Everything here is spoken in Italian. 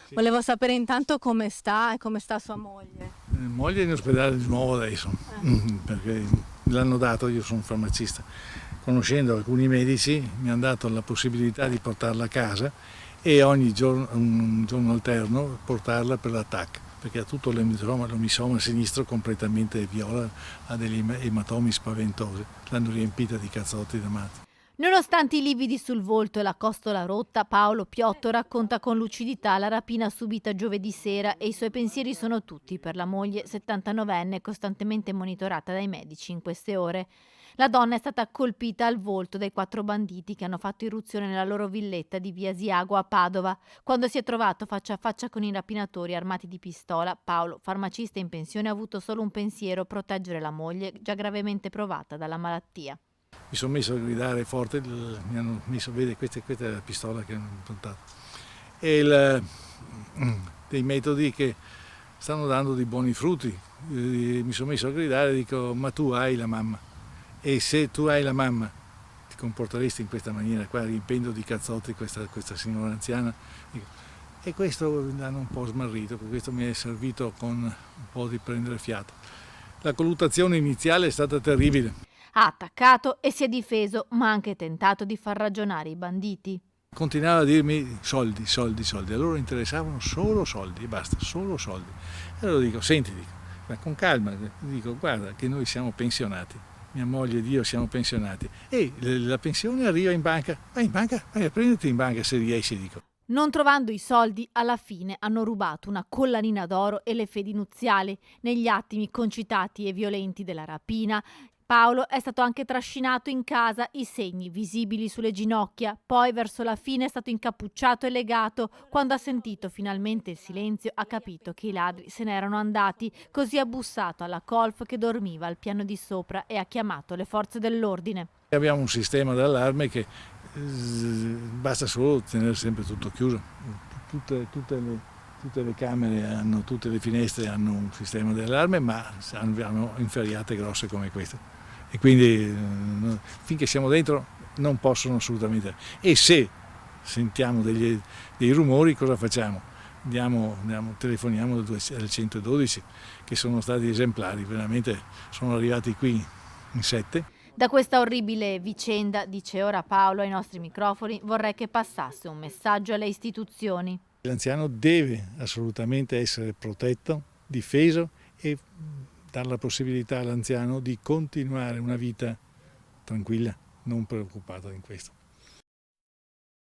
Sì. Volevo sapere intanto come sta e come sta sua moglie. Moglie è in ospedale di nuovo adesso, perché l'hanno dato, io sono farmacista, conoscendo alcuni medici mi hanno dato la possibilità di portarla a casa e ogni giorno, un giorno alterno, portarla per l'attacco, perché ha tutto l'omisoma sinistro completamente viola, ha degli ematomi spaventosi, l'hanno riempita di cazzotti da matti. Nonostante i lividi sul volto e la costola rotta, Paolo Piotto racconta con lucidità la rapina subita giovedì sera e i suoi pensieri sono tutti per la moglie 79enne costantemente monitorata dai medici in queste ore. La donna è stata colpita al volto dai 4 banditi che hanno fatto irruzione nella loro villetta di via Asiago a Padova. Quando si è trovato faccia a faccia con i rapinatori armati di pistola, Paolo, farmacista in pensione, ha avuto solo un pensiero: proteggere la moglie già gravemente provata dalla malattia. Mi sono messo a gridare forte, mi hanno messo, vede, questa è la pistola che hanno puntato. E dei metodi che stanno dando dei buoni frutti. Mi sono messo a gridare e dico: ma tu hai la mamma, e se tu hai la mamma ti comporteresti in questa maniera qua, riempendo di cazzotti questa signora anziana? E questo l'hanno un po' smarrito, per questo mi è servito con un po' di prendere fiato. La colluttazione iniziale è stata terribile. Ha attaccato e si è difeso, ma ha anche tentato di far ragionare i banditi. Continuava a dirmi soldi, soldi, soldi, a loro interessavano solo soldi e basta, solo soldi. E allora dico: senti, ma con calma, dico: guarda che noi siamo pensionati, mia moglie ed io siamo pensionati e la pensione arriva in banca, vai a prenderti in banca se riesci, dico. Non trovando i soldi, alla fine hanno rubato una collanina d'oro e le fedi nuziali. Negli attimi concitati e violenti della rapina, Paolo è stato anche trascinato in casa, i segni visibili sulle ginocchia. Poi verso la fine è stato incappucciato e legato. Quando ha sentito finalmente il silenzio, ha capito che i ladri se n'erano andati. Così ha bussato alla colf che dormiva al piano di sopra e ha chiamato le forze dell'ordine. Abbiamo un sistema d'allarme che basta solo tenere sempre tutto chiuso. Tutte le camere tutte le finestre hanno un sistema di allarme, ma hanno inferriate grosse come queste. E quindi finché siamo dentro non possono assolutamente. E se sentiamo dei rumori, cosa facciamo? Telefoniamo al 112, che sono stati esemplari, veramente sono arrivati qui in 7. Da questa orribile vicenda, dice ora Paolo ai nostri microfoni, vorrei che passasse un messaggio alle istituzioni. L'anziano deve assolutamente essere protetto, difeso e dare la possibilità all'anziano di continuare una vita tranquilla, non preoccupata in questo.